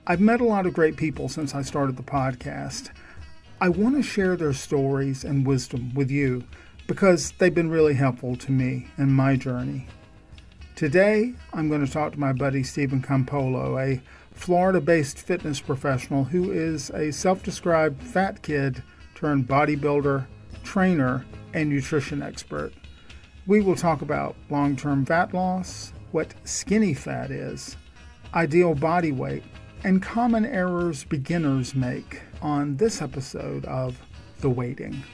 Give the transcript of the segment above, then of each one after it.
I've met a lot of great people since I started the podcast. I want to share their stories and wisdom with you because they've been really helpful to me in my journey. Today, I'm going to talk to my buddy Stephen Campolo, a Florida-based fitness professional who is a self-described fat kid turned bodybuilder, trainer, and nutrition expert. We will talk about long-term fat loss, what skinny fat is, ideal body weight, and common errors beginners make on this episode of The Waiting.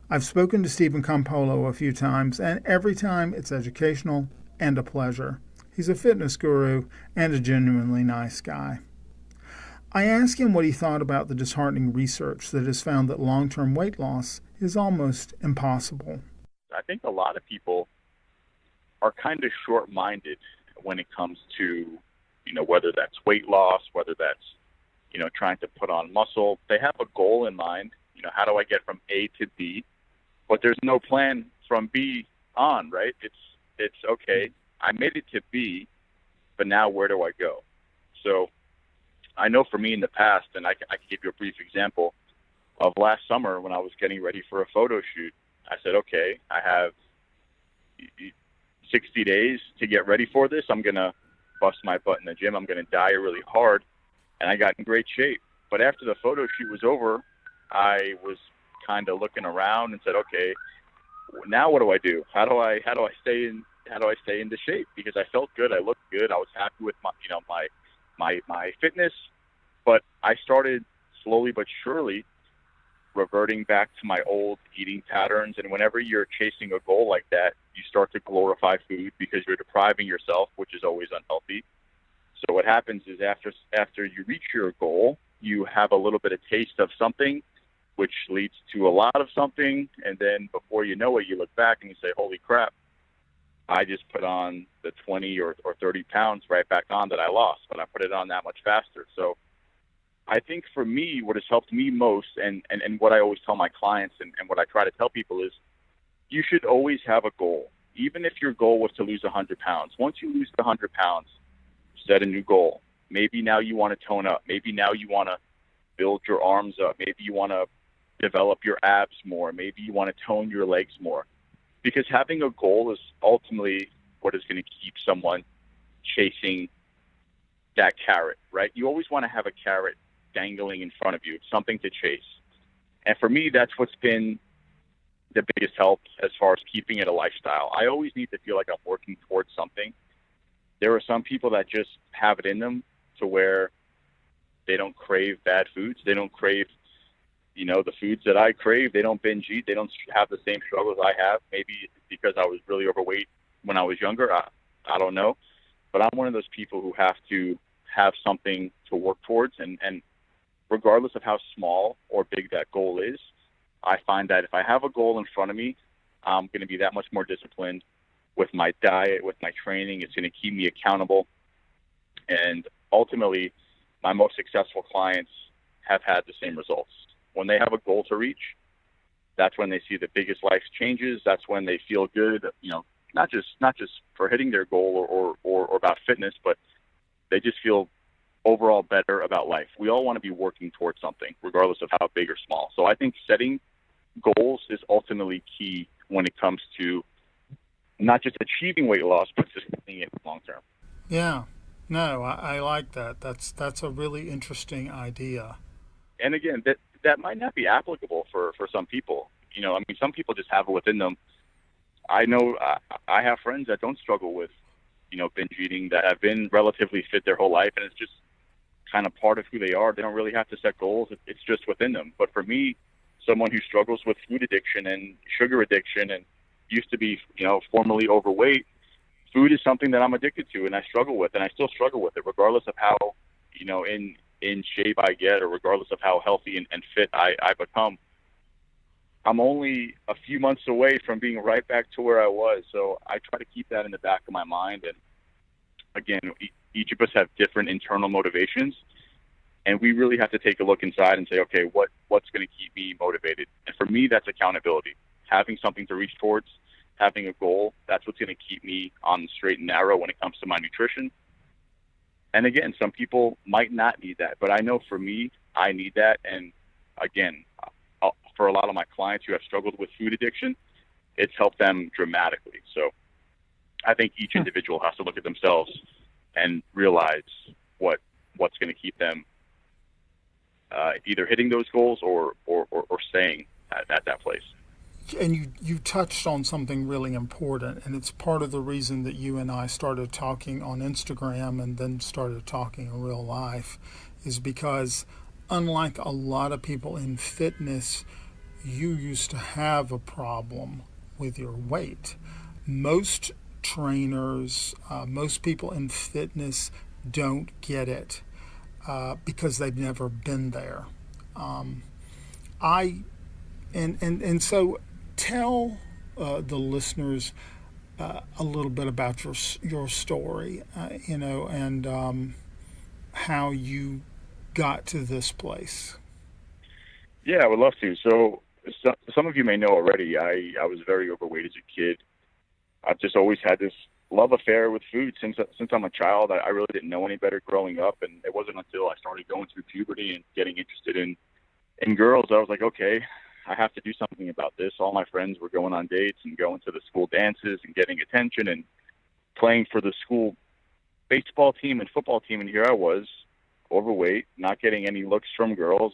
I've spoken to Stephen Campolo a few times, and every time it's educational and a pleasure. He's a fitness guru and a genuinely nice guy. I asked him what he thought about the disheartening research that has found that long-term weight loss is almost impossible. I think a lot of people are kind of short-minded when it comes to, whether that's weight loss, whether that's, trying to put on muscle. They have a goal in mind, how do I get from A to B? But there's no plan from B on, right? It's okay, I made it to B, but now where do I go? So I know for me in the past, and I can give you a brief example of last summer when I was getting ready for a photo shoot. I said, okay, I have 60 days to get ready for this. I'm going to bust my butt in the gym. I'm going to diet really hard. And I got in great shape. But after the photo shoot was over, I was kind of looking around and said, okay, now what do I do? How do I stay into shape? Because I felt good. I looked good. I was happy with my fitness, but I started slowly but surely reverting back to my old eating patterns. And whenever you're chasing a goal like that, you start to glorify food because you're depriving yourself, which is always unhealthy. So what happens is after you reach your goal, you have a little bit of taste of something, which leads to a lot of something. And then before you know it, you look back and you say, holy crap, I just put on the 20 or 30 pounds right back on that I lost, but I put it on that much faster. So I think for me, what has helped me most and what I always tell my clients and what I try to tell people is you should always have a goal. Even if your goal was to lose 100 pounds, once you lose the 100 pounds, set a new goal. Maybe now you want to tone up. Maybe now you want to build your arms up. Maybe you want to develop your abs more. Maybe you want to tone your legs more. Because having a goal is ultimately what is going to keep someone chasing that carrot, right? You always want to have a carrot dangling in front of you, something to chase. And for me, that's what's been the biggest help as far as keeping it a lifestyle. I always need to feel like I'm working towards something. There are some people that just have it in them to where they don't crave bad foods. They don't crave the foods that I crave. They don't binge eat. They don't have the same struggles I have. Maybe because I was really overweight when I was younger. I don't know. But I'm one of those people who have to have something to work towards. And regardless of how small or big that goal is, I find that if I have a goal in front of me, I'm going to be that much more disciplined with my diet, with my training. It's going to keep me accountable. And ultimately, my most successful clients have had the same results. When they have a goal to reach, that's when they see the biggest life changes. That's when they feel good, not just for hitting their goal or about fitness, but they just feel overall better about life. We all want to be working towards something, regardless of how big or small. So I think setting goals is ultimately key when it comes to not just achieving weight loss, but sustaining it long term. Yeah, no, I like that. That's a really interesting idea. And again, that might not be applicable for some people. Some people just have it within them. I know I have friends that don't struggle with, binge eating, that have been relatively fit their whole life, and it's just kind of part of who they are. They don't really have to set goals. It's just within them. But for me, someone who struggles with food addiction and sugar addiction and used to be, formerly overweight, food is something that I'm addicted to and I struggle with, and I still struggle with it regardless of how, in shape I get or regardless of how healthy and fit I become. I'm only a few months away from being right back to where I was. So I try to keep that in the back of my mind. And again, each of us have different internal motivations. And we really have to take a look inside and say, okay, what's going to keep me motivated? And for me, that's accountability. Having something to reach towards, having a goal, that's what's going to keep me on the straight and narrow when it comes to my nutrition. And again, some people might not need that, but I know for me, I need that. And again, for a lot of my clients who have struggled with food addiction, it's helped them dramatically. So I think each individual has to look at themselves and realize what's going to keep them either hitting those goals or staying at that place. And you touched on something really important, and it's part of the reason that you and I started talking on Instagram and then started talking in real life, is because unlike a lot of people in fitness, you used to have a problem with your weight. Most trainers, most people in fitness don't get it because they've never been there. So tell the listeners a little bit about your story, and how you got to this place. Yeah, I would love to. So some of you may know already, I was very overweight as a kid. I've just always had this love affair with food since I'm a child. I really didn't know any better growing up, and it wasn't until I started going through puberty and getting interested in girls, I was like, okay, I have to do something about this. All my friends were going on dates and going to the school dances and getting attention and playing for the school baseball team and football team, and here I was, overweight, not getting any looks from girls,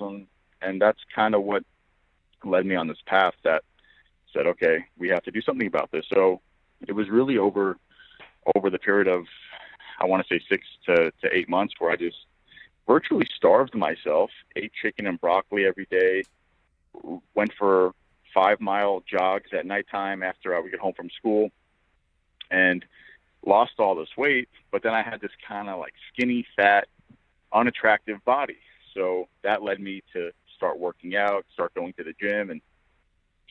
and that's kind of what led me on this path that said, okay, we have to do something about this. So it was really over the period of, I want to say 6 to 8 months, where I just virtually starved myself, ate chicken and broccoli every day, went for 5-mile jogs at nighttime after I would get home from school, and lost all this weight. But then I had this kind of like skinny, fat, unattractive body. So that led me to start working out, start going to the gym, and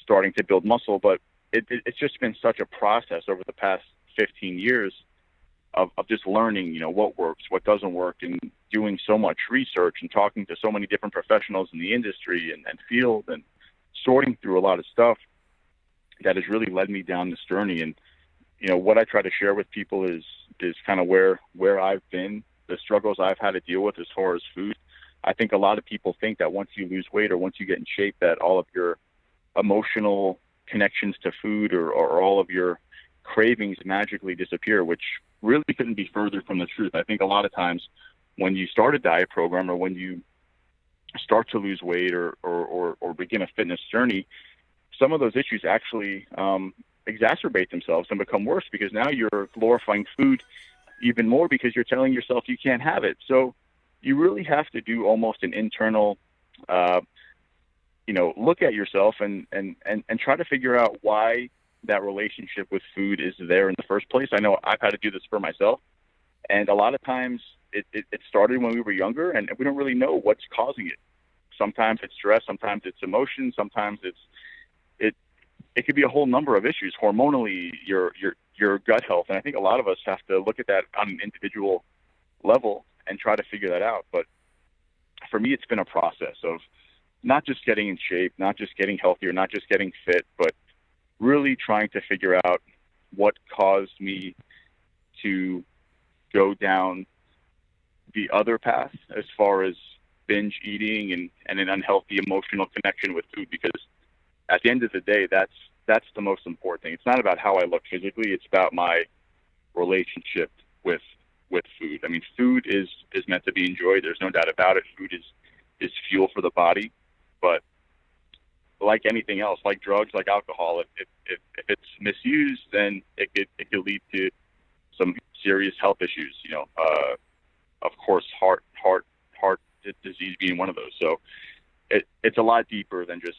starting to build muscle. But it's just been such a process over the past 15 years of just learning, what works, what doesn't work, and doing so much research and talking to so many different professionals in the industry and field, and sorting through a lot of stuff that has really led me down this journey. And, what I try to share with people is kind of where I've been, the struggles I've had to deal with as far as food. I think a lot of people think that once you lose weight or once you get in shape, that all of your emotional connections to food or all of your cravings magically disappear, which really couldn't be further from the truth. I think a lot of times when you start a diet program or when you start to lose weight or begin a fitness journey, some of those issues actually exacerbate themselves and become worse, because now you're glorifying food even more because you're telling yourself you can't have it. So you really have to do almost an internal look at yourself and try to figure out why that relationship with food is there in the first place. I know I've had to do this for myself, and a lot of times it started when we were younger, and we don't really know what's causing it. Sometimes it's stress, sometimes it's emotion, sometimes it could be a whole number of issues, hormonally, your gut health, and I think a lot of us have to look at that on an individual level and try to figure that out. But for me, it's been a process of not just getting in shape, not just getting healthier, not just getting fit, but really trying to figure out what caused me to go down the other path as far as binge eating and an unhealthy emotional connection with food. Because at the end of the day, that's the most important thing. It's not about how I look physically. It's about my relationship with food. I mean, food is meant to be enjoyed. There's no doubt about it. Food is fuel for the body. But like anything else, like drugs, like alcohol, if it's misused, then it could lead to some serious health issues. Of course, heart disease being one of those. So it's a lot deeper than just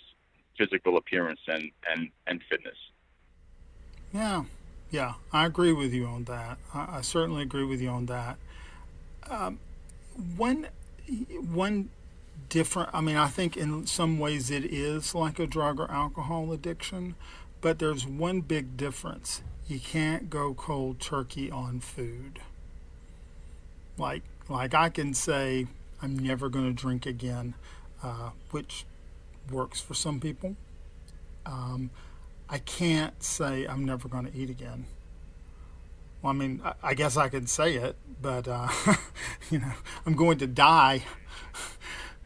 physical appearance and fitness. Yeah, I agree with you on that. I certainly agree with you on that. One different, I think in some ways it is like a drug or alcohol addiction, but there's one big difference. You can't go cold turkey on food. Like I can say, I'm never going to drink again, which works for some people. I can't say I'm never going to eat again. Well, I mean, I guess I could say it, but I'm going to die.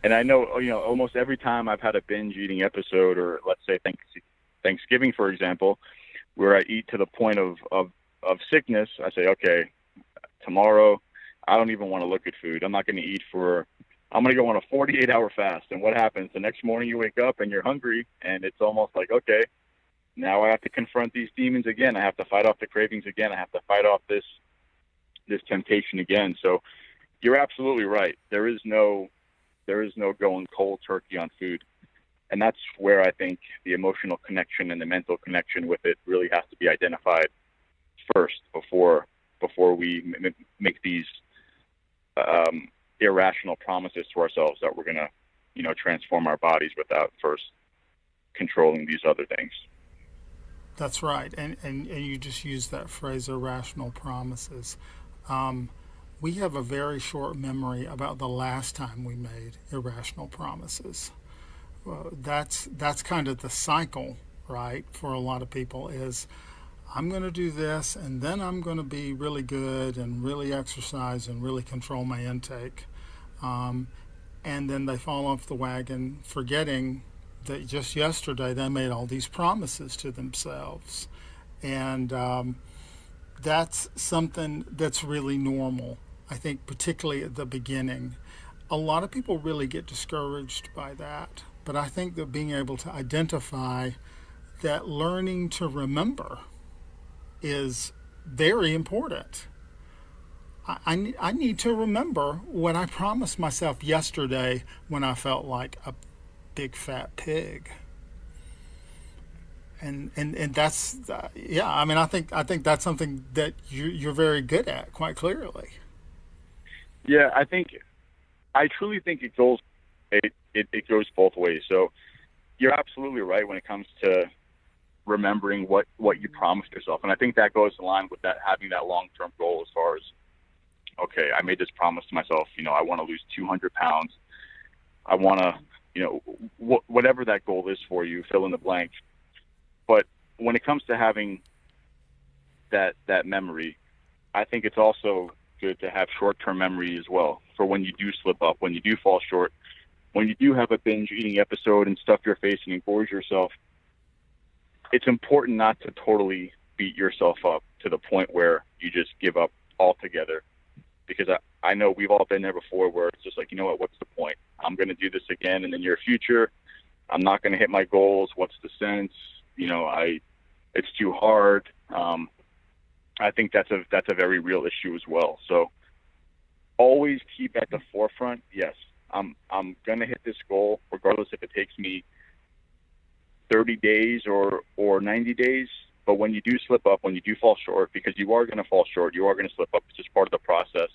And I know, almost every time I've had a binge eating episode, or let's say Thanksgiving, for example, where I eat to the point of sickness, I say, okay, tomorrow I don't even want to look at food. I'm not going to eat I'm going to go on a 48-hour fast. And what happens? The next morning you wake up and you're hungry, and it's almost like, okay, now I have to confront these demons again. I have to fight off the cravings again. I have to fight off this temptation again. So you're absolutely right. There is no going cold turkey on food. And that's where I think the emotional connection and the mental connection with it really has to be identified first before we make these irrational promises to ourselves that we're going to, transform our bodies without first controlling these other things. That's right. And you just used that phrase, irrational promises. We have a very short memory about the last time we made irrational promises. That's kind of the cycle, right, for a lot of people is, I'm going to do this, and then I'm going to be really good and really exercise and really control my intake. And then they fall off the wagon, forgetting that just yesterday they made all these promises to themselves. And that's something that's really normal, I think, particularly at the beginning. A lot of people really get discouraged by that. But I think that being able to identify that learning to remember is very important. I need to remember what I promised myself yesterday when I felt like a big fat pig. And that's I think that's something that you're very good at, quite clearly. Yeah, I truly think it goes both ways. So you're absolutely right when it comes to remembering what you promised yourself. And I think that goes in line with that, having that long-term goal as far as, okay, I made this promise to myself, I want to lose 200 pounds. I want to, whatever that goal is for you, fill in the blank. But when it comes to having that memory, I think it's also good to have short-term memory as well for when you do slip up, when you do fall short, when you do have a binge eating episode and stuff your face and gorge yourself. It's important not to totally beat yourself up to the point where you just give up altogether. Because I know we've all been there before where it's just like, you know what, what's the point? I'm going to do this again in the near future. I'm not going to hit my goals. What's the sense? It's too hard. I think that's a very real issue as well. So always keep at the forefront. Yes, I'm going to hit this goal regardless if it takes me 30 days or 90 days. But when you do slip up, when you do fall short, because you are going to fall short, you are going to slip up. It's just part of the process.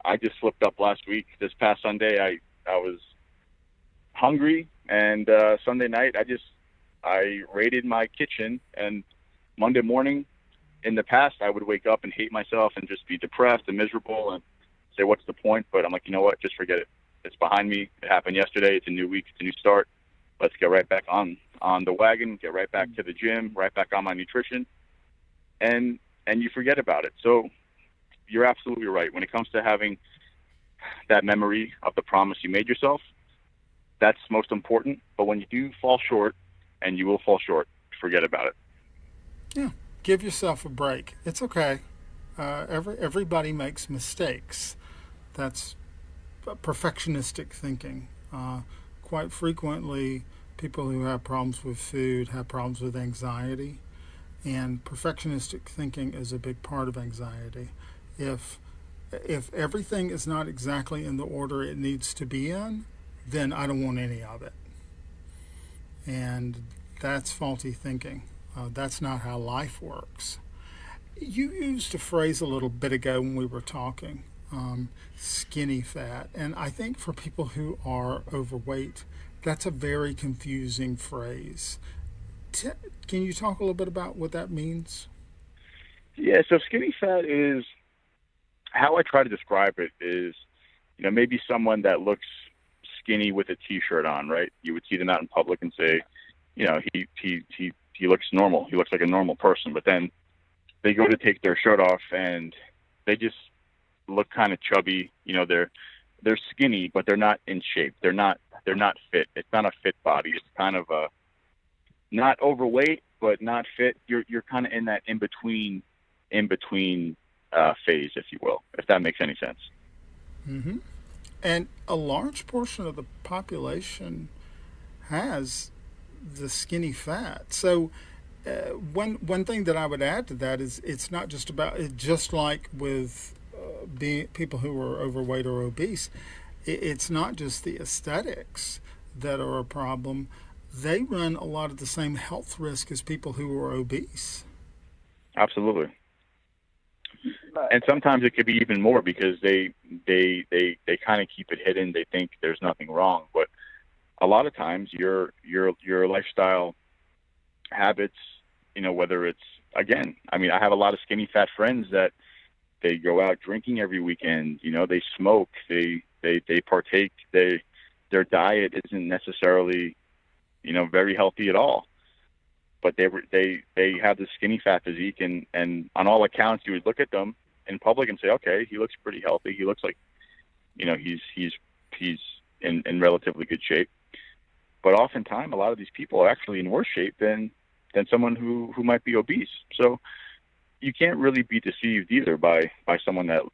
I just slipped up last week. This past Sunday, I was hungry, and Sunday night, I raided my kitchen. And Monday morning, in the past, I would wake up and hate myself and just be depressed and miserable and say, what's the point? But I'm like, you know what? Just forget it. It's behind me. It happened yesterday. It's a new week. It's a new start. Let's get right back on the wagon, get right back to the gym, right back on my nutrition, and you forget about it. So you're absolutely right. When it comes to having that memory of the promise you made yourself, that's most important. But when you do fall short, and you will fall short, forget about it. Yeah, give yourself a break. It's okay. Everybody makes mistakes. That's perfectionistic thinking. Quite frequently, people who have problems with food have problems with anxiety, and perfectionistic thinking is a big part of anxiety. If everything is not exactly in the order it needs to be in, then I don't want any of it. And that's faulty thinking. That's not how life works. You used a phrase a little bit ago when we were talking, skinny fat. And I think for people who are overweight, that's a very confusing phrase. Can you talk a little bit about what that means? Yeah, so skinny fat is, how I try to describe it is, maybe someone that looks skinny with a t-shirt on, right? You would see them out in public and say, he looks normal. He looks like a normal person. But then they go to take their shirt off and they just look kind of chubby. They're skinny, but they're not in shape. They're not fit. It's not a fit body. It's kind of a not overweight, but not fit. You're kind of in that in between phase, if you will, if that makes any sense. Mm-hmm. And a large portion of the population has the skinny fat. So one thing that I would add to that is it's not just about it. Just like with people who are overweight or obese, it's not just the aesthetics that are a problem. They run a lot of the same health risk as people who are obese. Absolutely. And sometimes it could be even more because they kind of keep it hidden. They think there's nothing wrong, but a lot of times your lifestyle habits, whether it's, again, I have a lot of skinny fat friends that they go out drinking every weekend. They smoke. They partake. Their diet isn't necessarily, very healthy at all. But they have this skinny fat physique, and on all accounts, you would look at them in public and say, okay, he looks pretty healthy. He looks like, he's in relatively good shape. But oftentimes, a lot of these people are actually in worse shape than someone who might be obese. So you can't really be deceived either by someone that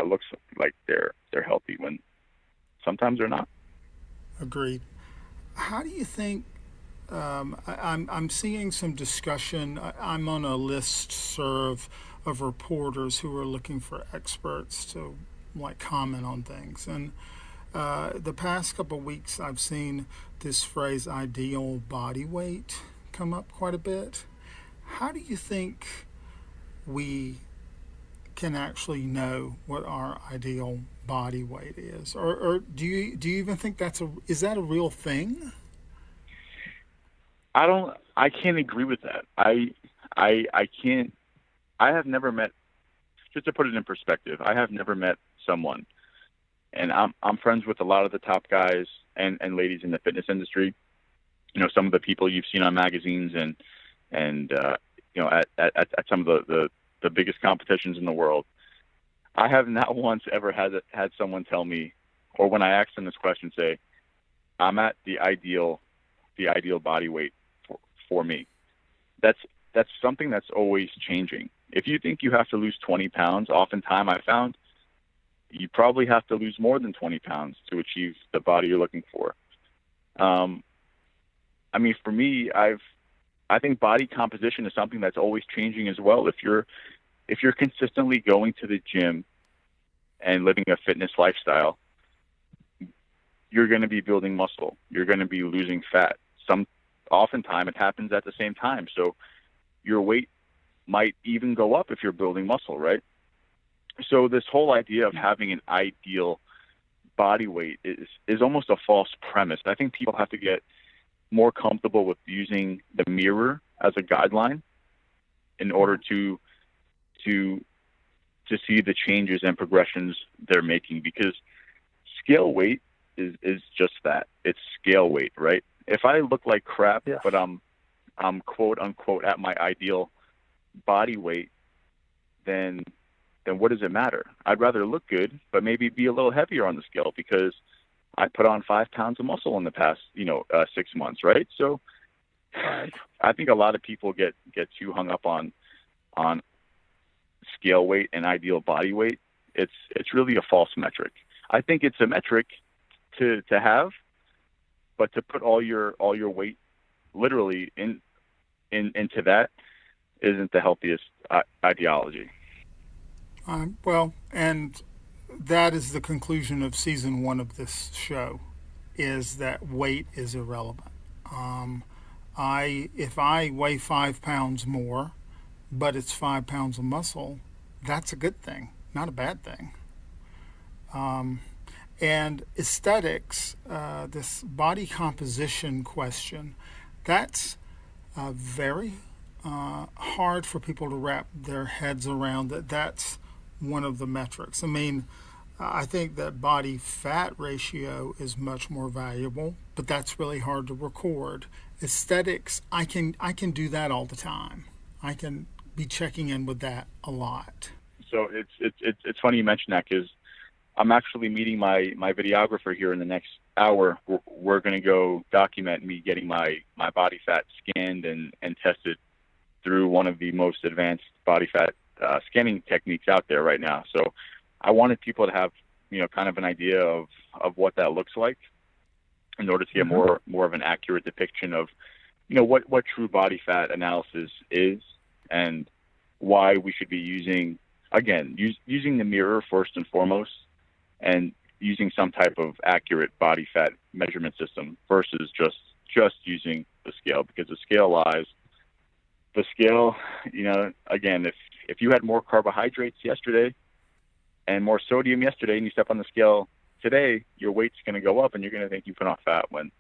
looks like they're healthy when sometimes they're not. Agreed. How do you think? I'm seeing some discussion. I'm on a listserv of reporters who are looking for experts to comment on things. And the past couple of weeks, I've seen this phrase "ideal body weight" come up quite a bit. How do you think we can actually know what our ideal body weight is, or do you even think is that a real thing? I can't agree with that. I can't. I have never met. Just to put it in perspective, I have never met someone, and I'm friends with a lot of the top guys and ladies in the fitness industry. Some of the people you've seen on magazines and at some of the biggest competitions in the world. I have not once ever had someone tell me, or when I ask them this question, say, I'm at the ideal body weight for me. That's something that's always changing. If you think you have to lose 20 pounds, oftentimes I found you probably have to lose more than 20 pounds to achieve the body you're looking for. For me, I think body composition is something that's always changing as well. If you're consistently going to the gym and living a fitness lifestyle, you're going to be building muscle. You're going to be losing fat. Oftentimes it happens at the same time. So your weight might even go up if you're building muscle, right? So this whole idea of having an ideal body weight is almost a false premise. I think people have to get more comfortable with using the mirror as a guideline in order to see the changes and progressions they're making, because scale weight is just that. It's scale weight, right? If I look like crap, yeah, but I'm quote unquote at my ideal body weight, then what does it matter? I'd rather look good, but maybe be a little heavier on the scale because I put on 5 pounds of muscle in the past, 6 months, right? So I think a lot of people get too hung up on scale weight and ideal body weight. It's really a false metric. I think it's a metric to have, but to put all your weight literally into that isn't the healthiest ideology. Well, and that is the conclusion of season 1 of this show, is that weight is irrelevant. If I weigh 5 pounds more, but it's 5 pounds of muscle, that's a good thing, not a bad thing. And aesthetics, this body composition question, that's very hard for people to wrap their heads around. That's one of the metrics. I think that body fat ratio is much more valuable, but that's really hard to record. Aesthetics, I can do that all the time. I can be checking in with that a lot. So it's funny you mention that because I'm actually meeting my videographer here in the next hour. We're going to go document me getting my body fat scanned and tested through one of the most advanced body fat scanning techniques out there right now. So I wanted people to have, kind of an idea of what that looks like in order to get more of an accurate depiction of, what true body fat analysis is and why we should be using, again, using the mirror first and foremost, and using some type of accurate body fat measurement system versus just using the scale, because the scale, again, if you had more carbohydrates yesterday and more sodium yesterday and you step on the scale today, your weight's going to go up and you're going to think you put on fat when,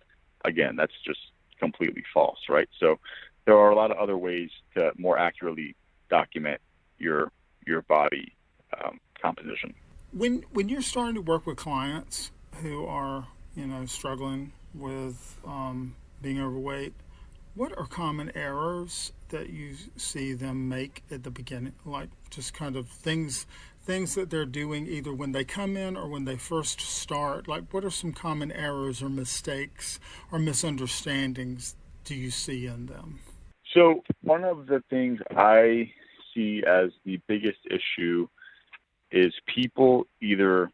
again, that's just completely false, right? So there are a lot of other ways to more accurately document your body composition. When you're starting to work with clients who are, struggling with being overweight, what are common errors that you see them make at the beginning? Like just kind of things that they're doing either when they come in or when they first start. Like what are some common errors or mistakes or misunderstandings do you see in them? So one of the things I see as the biggest issue is people either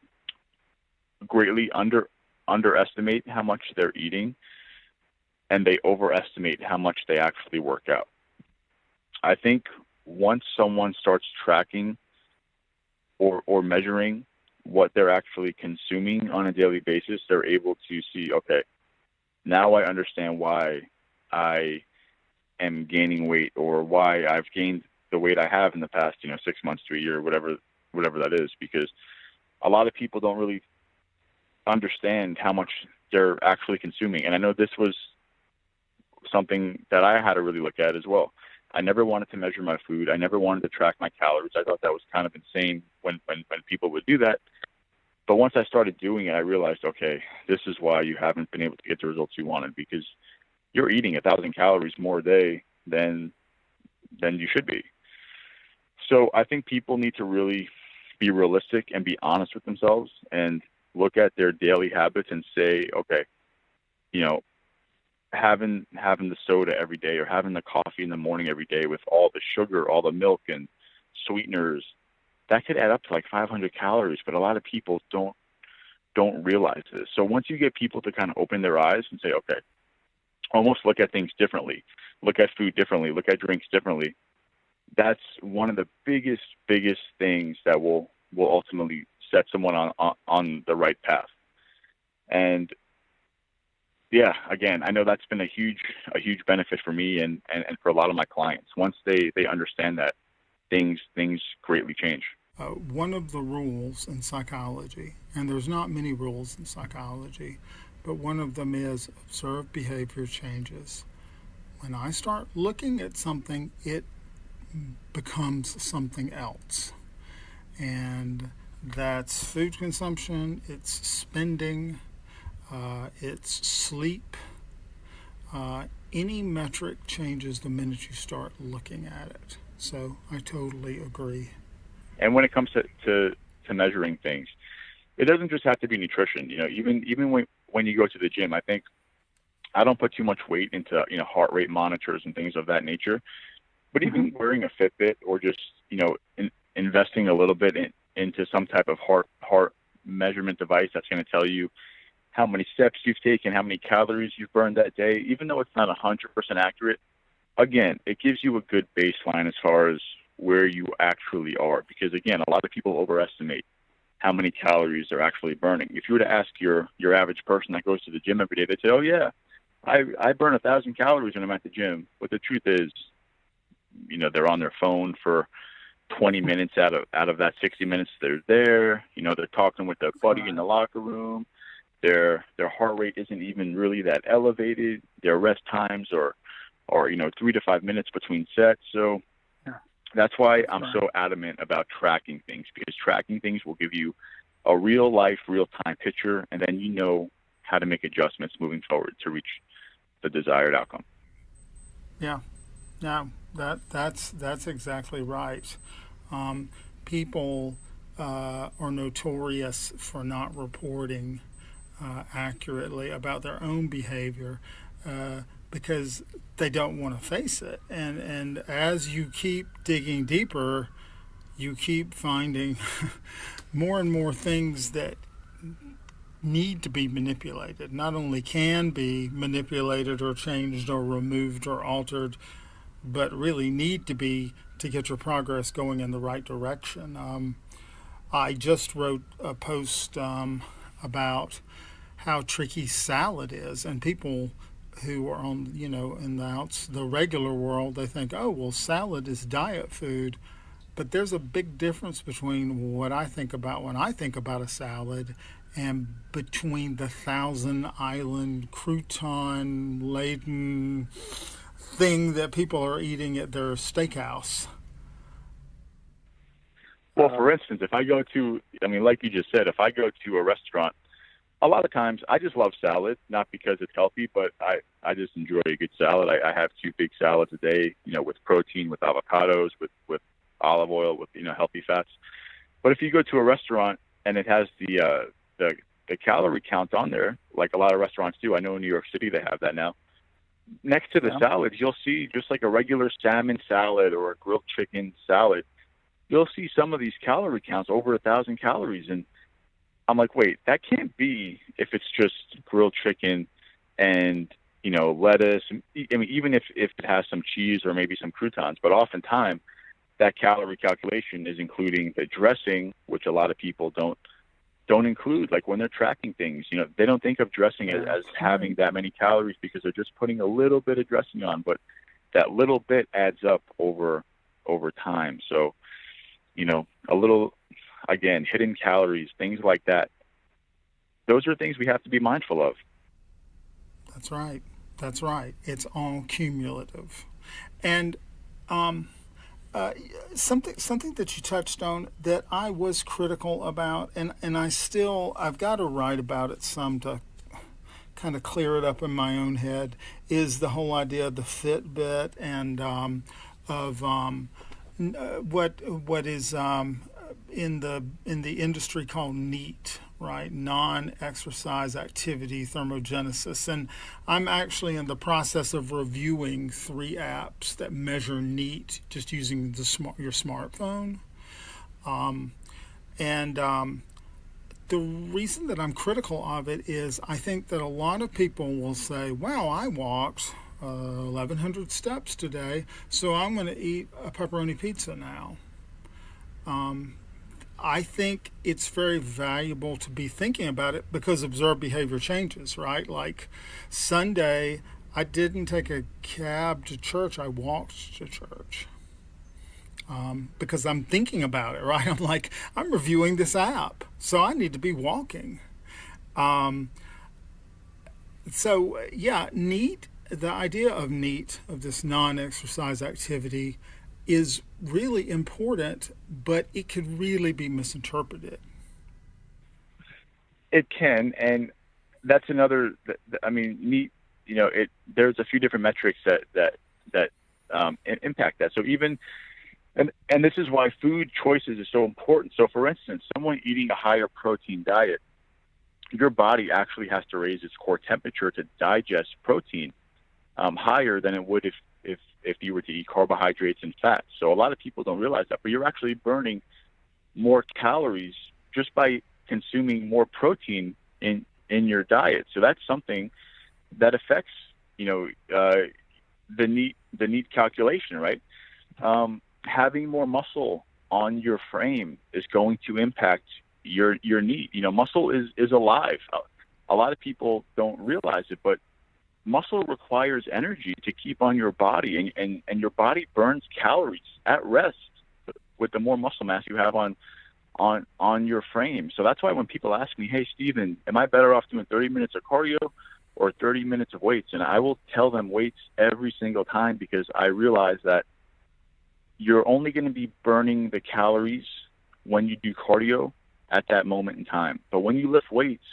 greatly underestimate how much they're eating and they overestimate how much they actually work out. I think once someone starts tracking or measuring what they're actually consuming on a daily basis, they're able to see, okay, now I understand why I am gaining weight or why I've gained the weight I have in the past, 6 months to a year, whatever that is, because a lot of people don't really understand how much they're actually consuming. And I know this was something that I had to really look at as well. I never wanted to measure my food. I never wanted to track my calories. I thought that was kind of insane when people would do that. But once I started doing it, I realized, okay, this is why you haven't been able to get the results you wanted, because you're eating 1,000 calories more a day than you should be. So I think people need to really be realistic and be honest with themselves and look at their daily habits and say, okay, having the soda every day or having the coffee in the morning every day with all the sugar, all the milk and sweeteners, that could add up to like 500 calories, but a lot of people don't realize this. So once you get people to kind of open their eyes and say, okay, almost look at things differently, look at food differently, look at drinks differently, that's one of the biggest things that will ultimately set someone on the right path. And yeah, again, I know that's been a huge benefit for me and for a lot of my clients. Once they understand that, things greatly change. One of the rules in psychology, and there's not many rules in psychology, but one of them is observed behavior changes. When I start looking at something, it becomes something else. And that's food consumption, it's spending, it's sleep. Any metric changes the minute you start looking at it. So I totally agree. And when it comes to measuring things, it doesn't just have to be nutrition. Even when you go to the gym, I think I don't put too much weight into heart rate monitors and things of that nature. But even wearing a Fitbit or just investing a little bit into some type of heart measurement device that's going to tell you how many steps you've taken, how many calories you've burned that day, even though it's not 100% accurate, again, it gives you a good baseline as far as where you actually are. Because, again, a lot of people overestimate how many calories they're actually burning. If you were to ask your average person that goes to the gym every day, they'd say, oh, yeah, I burn 1,000 calories when I'm at the gym. But the truth is, they're on their phone for 20 minutes out of that 60 minutes they're there. They're talking with their buddy in the locker room. Their heart rate isn't even really that elevated. Their rest times are 3 to 5 minutes between sets. So that's why I'm so adamant about tracking things, because tracking things will give you a real life, real time picture, and then you know how to make adjustments moving forward to reach the desired outcome. Yeah, yeah, that's exactly right. People are notorious for not reporting accurately about their own behavior because they don't want to face it. And as you keep digging deeper, you keep finding more and more things that need to be manipulated, not only can be manipulated or changed or removed or altered, but really need to be to get your progress going in the right direction. I just wrote a post about how tricky salad is, and people who are on, in the regular world, they think, oh, well, salad is diet food. But there's a big difference between what I think about when I think about a salad and between the Thousand Island crouton-laden thing that people are eating at their steakhouse. Well, for instance, if I go to, like you just said, if I go to a restaurant, a lot of times I just love salad, not because it's healthy, but I just enjoy a good salad. I have 2 big salads a day, with protein, with avocados, with olive oil, with, healthy fats. But if you go to a restaurant and it has the calorie count on there, like a lot of restaurants do, I know in New York City they have that now. Next to the salad, you'll see just like a regular salmon salad or a grilled chicken salad, you'll see some of these calorie counts over 1,000 calories. And I'm like, wait, that can't be if it's just grilled chicken and, lettuce. Even if it has some cheese or maybe some croutons, but oftentimes that calorie calculation is including the dressing, which a lot of people don't include. Like when they're tracking things, they don't think of dressing as having that many calories because they're just putting a little bit of dressing on, but that little bit adds up over time. So, a little, again, hidden calories, things like that. Those are things we have to be mindful of. That's right. It's all cumulative. And something that you touched on that I was critical about, and I've got to write about it some to kind of clear it up in my own head, is the whole idea of the Fitbit and of what is in the industry called NEAT, right? Non-exercise activity thermogenesis. And I'm actually in the process of reviewing 3 apps that measure NEAT just using your smartphone. The reason that I'm critical of it is I think that a lot of people will say, wow, I walked 1,100 steps today, so I'm going to eat a pepperoni pizza now. I think it's very valuable to be thinking about it because observed behavior changes, right? Like Sunday, I didn't take a cab to church, I walked to church. Because I'm thinking about it, right? I'm like, I'm reviewing this app, so I need to be walking. NEAT, the idea of NEAT, of this non-exercise activity, is really important, but it could really be misinterpreted. It can, and that's another. NEAT. There's a few different metrics that impact that. So even, and this is why food choices is so important. So, for instance, someone eating a higher protein diet, your body actually has to raise its core temperature to digest protein higher than it would if you were to eat carbohydrates and fats. So a lot of people don't realize that, but you're actually burning more calories just by consuming more protein in your diet. So that's something that affects, the NEAT calculation, right? Having more muscle on your frame is going to impact your NEAT. Muscle is alive. A lot of people don't realize it, but muscle requires energy to keep on your body, and your body burns calories at rest with the more muscle mass you have on your frame. So that's why when people ask me, hey, Stephen, am I better off doing 30 minutes of cardio or 30 minutes of weights? And I will tell them weights every single time, because I realize that you're only going to be burning the calories when you do cardio at that moment in time. But when you lift weights,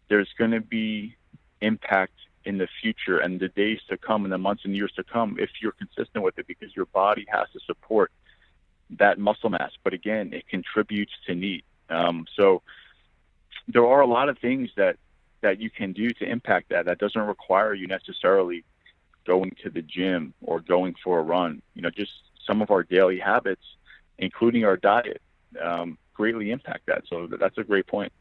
there's going to be impact in the future and the days to come and the months and years to come if you're consistent with it, because your body has to support that muscle mass. But again, it contributes to NEAT. So there are a lot of things that you can do to impact that. That doesn't require you necessarily going to the gym or going for a run. Just some of our daily habits, including our diet, greatly impact that. So that's a great point.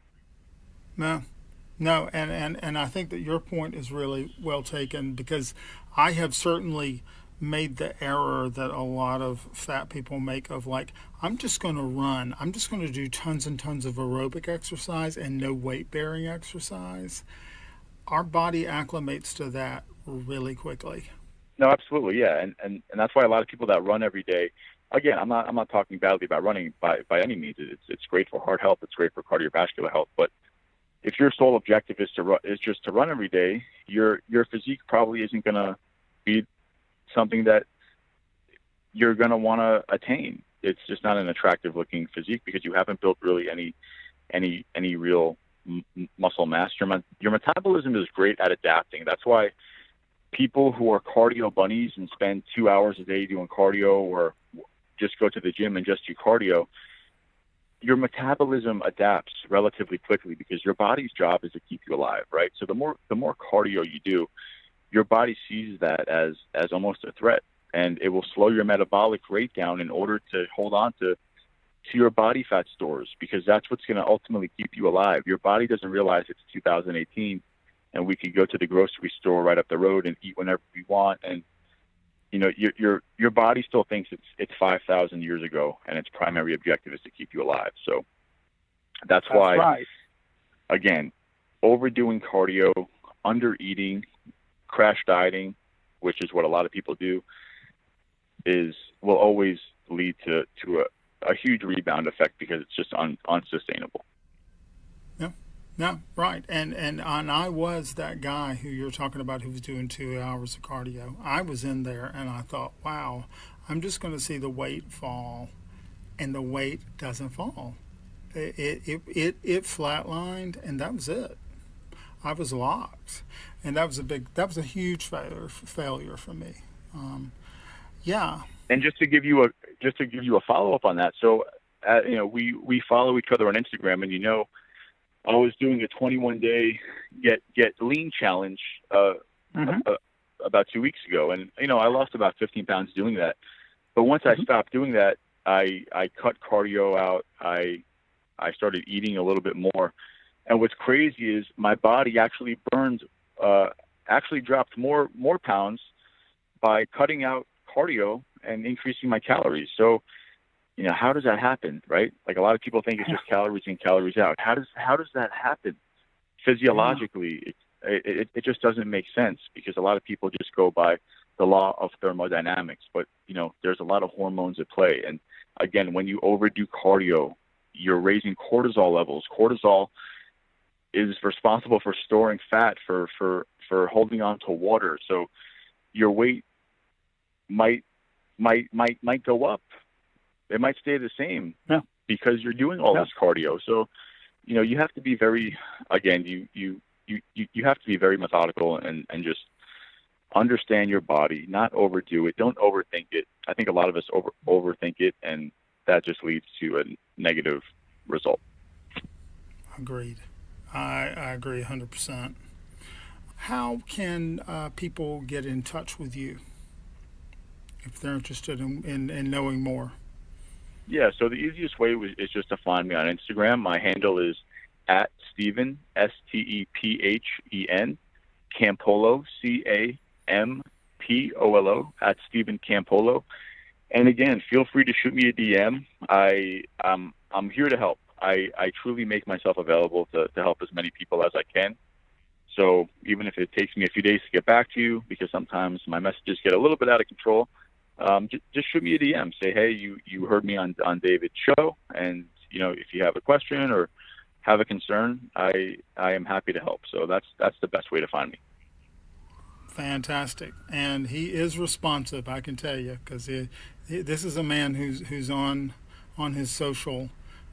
No, and I think that your point is really well taken, because I have certainly made the error that a lot of fat people make of, like, I'm just going to run. I'm just going to do tons and tons of aerobic exercise and no weight-bearing exercise. Our body acclimates to that really quickly. No, absolutely, yeah, and that's why a lot of people that run every day. Again, I'm not talking badly about running by any means. It's great for heart health. It's great for cardiovascular health. But if your sole objective is just to run every day, your physique probably isn't going to be something that you're going to want to attain. It's just not an attractive looking physique because you haven't built really any real muscle mass. Your metabolism is great at adapting. That's why people who are cardio bunnies and spend 2 hours a day doing cardio, or just go to the gym and just do cardio, your metabolism adapts relatively quickly because your body's job is to keep you alive, right? So the more cardio you do, your body sees that as almost a threat, and it will slow your metabolic rate down in order to hold on to your body fat stores, because that's what's going to ultimately keep you alive. Your body doesn't realize it's 2018 and we can go to the grocery store right up the road and eat whenever we want, and your body still thinks it's 5,000 years ago, and its primary objective is to keep you alive. So that's why, right. Again, overdoing cardio, under eating, crash dieting, which is what a lot of people do, will always lead to a huge rebound effect, because it's just unsustainable. Yeah, right. And I was that guy who you're talking about who was doing 2 hours of cardio. I was in there and I thought, wow, I'm just going to see the weight fall, and the weight doesn't fall. It flatlined, and that was it. I was locked, and that was a huge failure for me. Yeah. And just to give you a follow up on that, so we follow each other on Instagram, and I was doing a 21-day get lean challenge about 2 weeks ago, and I lost about 15 pounds doing that. But once I stopped doing that, I cut cardio out. I started eating a little bit more, and what's crazy is my body actually dropped more pounds by cutting out cardio and increasing my calories. So, how does that happen, right? Like, a lot of people think it's just calories in, calories out. How does that happen physiologically? It just doesn't make sense, because a lot of people just go by the law of thermodynamics. But, there's a lot of hormones at play. And again, when you overdo cardio, you're raising cortisol levels. Cortisol is responsible for storing fat, for holding on to water. So your weight might go up. It might stay the same because you're doing all this cardio. So, you have to be very, again, you have to be very methodical and just understand your body, not overdo it. Don't overthink it. I think a lot of us overthink it, and that just leads to a negative result. Agreed. I agree 100%. How can people get in touch with you if they're interested in knowing more? Yeah, so the easiest way is just to find me on Instagram. My handle is at Stephen, Stephen, Campolo, Campolo, at Stephen Campolo. And again, feel free to shoot me a DM. I'm here to help. I truly make myself available to help as many people as I can. So even if it takes me a few days to get back to you, because sometimes my messages get a little bit out of control, just shoot me a DM. Say, hey, you heard me on David's show, and if you have a question or have a concern, I am happy to help. So that's the best way to find me. Fantastic, and he is responsive, I can tell you, because this is a man who's on his social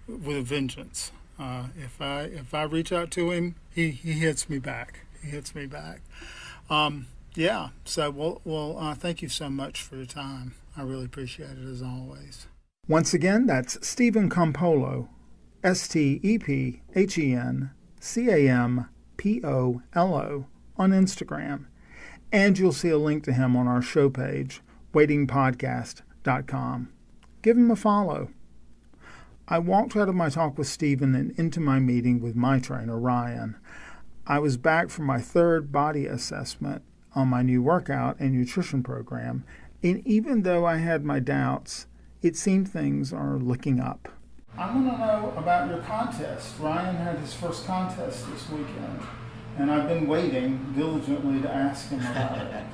with a vengeance. If I reach out to him, he hits me back. He hits me back. Yeah. So well. Thank you so much for your time. I really appreciate it as always. Once again, that's Stephen Campolo, StephenCampolo on Instagram, and you'll see a link to him on our show page, waitingpodcast.com. Give him a follow. I walked out of my talk with Stephen and into my meeting with my trainer, Ryan. I was back from my third body assessment on my new workout and nutrition program, and even though I had my doubts, it seemed things are looking up. I want to know about your contest. Ryan had his first contest this weekend, and I've been waiting diligently to ask him about it.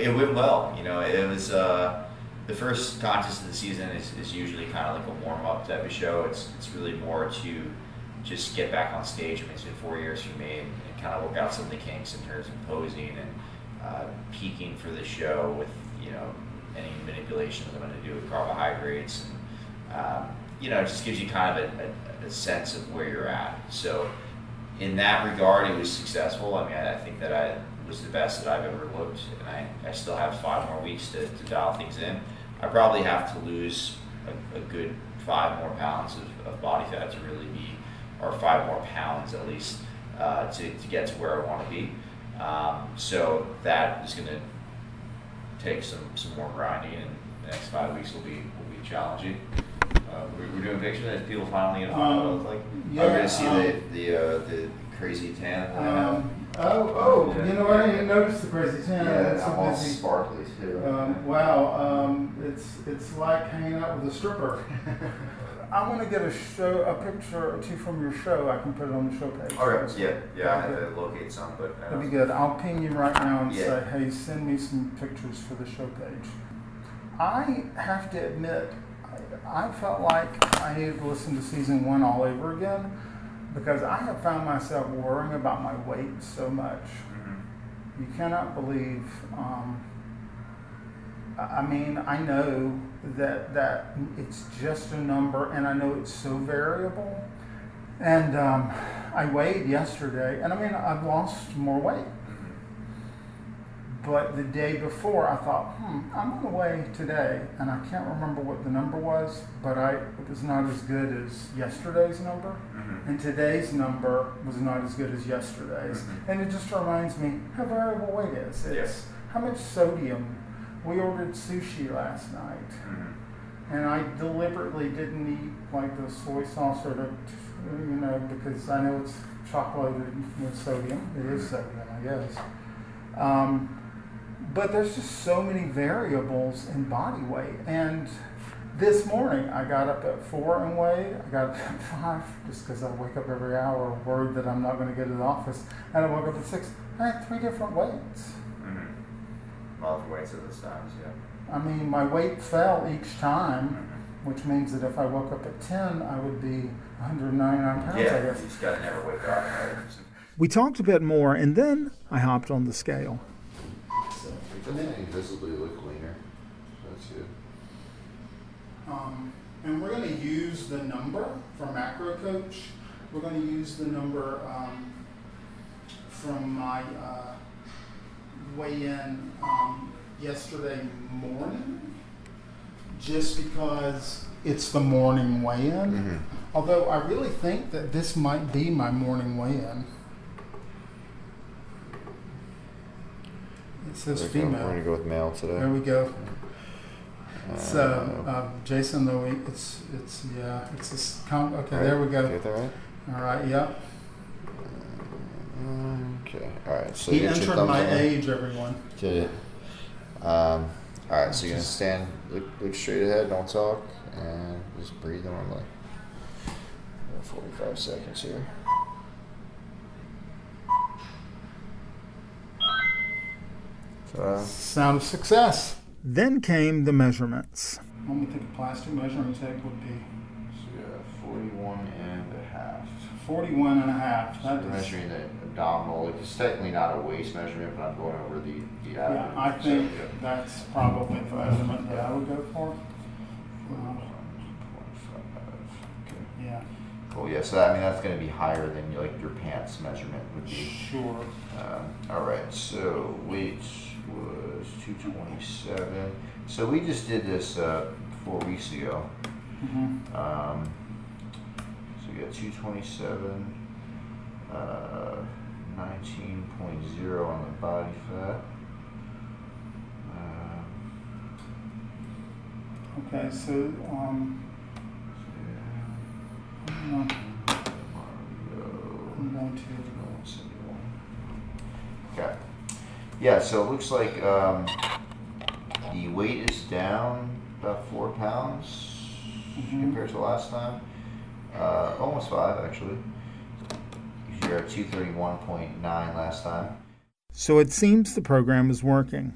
It went well. It was the first contest of the season is usually kind of like a warm-up type of show. It's really more to just get back on stage. I mean, it's been 4 years for me, and kind of work out some of the kinks in terms of posing and peaking for the show with any manipulations I'm going to do with carbohydrates, and it just gives you kind of a sense of where you're at. So in that regard, it was successful. I mean, I think that I was the best that I've ever looked, and I still have 5 more weeks to dial things in. I probably have to lose a good 5 more pounds of body fat to really be, or 5 more pounds at least, to get to where I want to be. So that is going to take some more grinding, and the next 5 weeks will be challenging. We're doing pictures that people finally get find out what it looks like. Yeah, I'm going to see the crazy tan. You know what? I didn't notice the crazy tan. Yeah, It's I'm so all busy. sparkly too. Wow. It's like hanging out with a stripper. I want to get a picture or two from your show. I can put it on the show page. Okay. Yeah. I had to locate some, but that'd be good. I'll ping you right now and Yeah. say, hey, send me some pictures for the show page. I have to admit, I felt like I needed to listen to season 1 all over again, because I have found myself worrying about my weight so much. Mm-hmm. You cannot believe. I mean, I know that it's just a number, and I know it's so variable. And I weighed yesterday, and I mean, I've lost more weight. But the day before, I thought, I'm going to weigh today, and I can't remember what the number was, but it was not as good as yesterday's number, and today's number was not as good as yesterday's. And it just reminds me how variable weight is. It's how much sodium. We ordered sushi last night, and I deliberately didn't eat like the soy sauce or because I know it's chocolated with sodium. It is sodium, I guess. But there's just so many variables in body weight. And this morning, I got up at 4 and weighed. I got up at 5 just because I wake up every hour worried that I'm not going to get to the office. And I woke up at 6. I had 3 different weights. Multiple weights at this time, yeah. I mean, my weight fell each time, which means that if I woke up at 10, I would be 199 pounds, I guess. You just got to never wake up. Right? We talked a bit more, and then I hopped on the scale. It doesn't visibly look leaner. That's good. And we're going to use the number from Macro Coach. We're going to use the number from my weigh-in yesterday morning, just because it's the morning weigh-in. Although I really think that this might be my morning weigh-in. It says female. We're going to go with male today. There we go. So, Jason, though, it's this. Okay, right. There we go. Get that right? All right. Yep. Okay. All right. So he entered my age, everyone. Did it? All right. So you're gonna stand, look straight ahead, don't talk, and just breathe normally. 45 seconds here. Sound of success. Then came the measurements. Let me think a plastic measuring tape would be. So yeah, 41 and a half. 41 and a half. So we're measuring the abdominal. It's technically not a waist measurement, but I'm going over the abdomen. Yeah, I think that's probably the measurement that I would go for. Yeah. Cool. Yeah. So that's going to be higher than like your pants measurement would be. Sure. All right. So weight was 227. So we just did this 4 weeks ago. Mm-hmm. So we got 227, 19.0 on the body fat. Okay, so I'm going to. Okay. Yeah, so it looks like the weight is down about 4 pounds compared to last time. Almost 5 actually. You're at 231.9 last time. So it seems the program is working.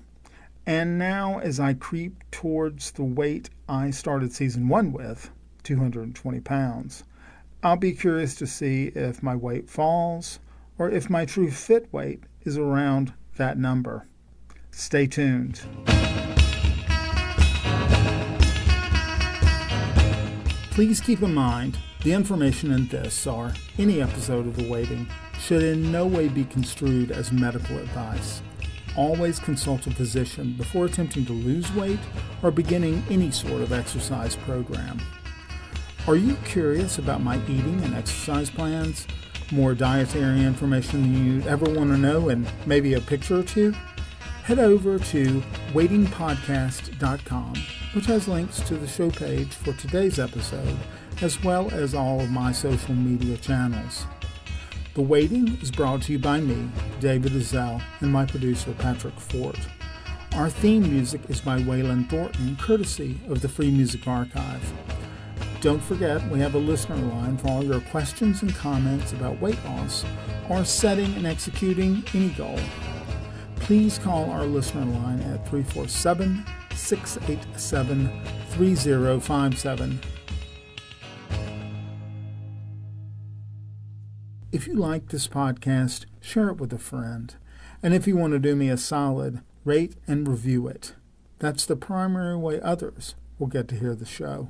And now as I creep towards the weight I started season 1 with, 220 pounds, I'll be curious to see if my weight falls or if my true fit weight is around that number. Stay tuned. Please keep in mind, the information in this or any episode of The Weighting should in no way be construed as medical advice. Always consult a physician before attempting to lose weight or beginning any sort of exercise program. Are you curious about my eating and exercise plans? More dietary information than you'd ever want to know and maybe a picture or two? Head over to weightingpodcast.com, which has links to the show page for today's episode, as well as all of my social media channels. The Weighting is brought to you by me, David Ezell, and my producer, Patrick Fort. Our theme music is by Waylon Thornton, courtesy of the Free Music Archive. Don't forget, we have a listener line for all your questions and comments about weight loss or setting and executing any goal. Please call our listener line at 347-687-3057. If you like this podcast, share it with a friend. And if you want to do me a solid, rate and review it. That's the primary way others will get to hear the show.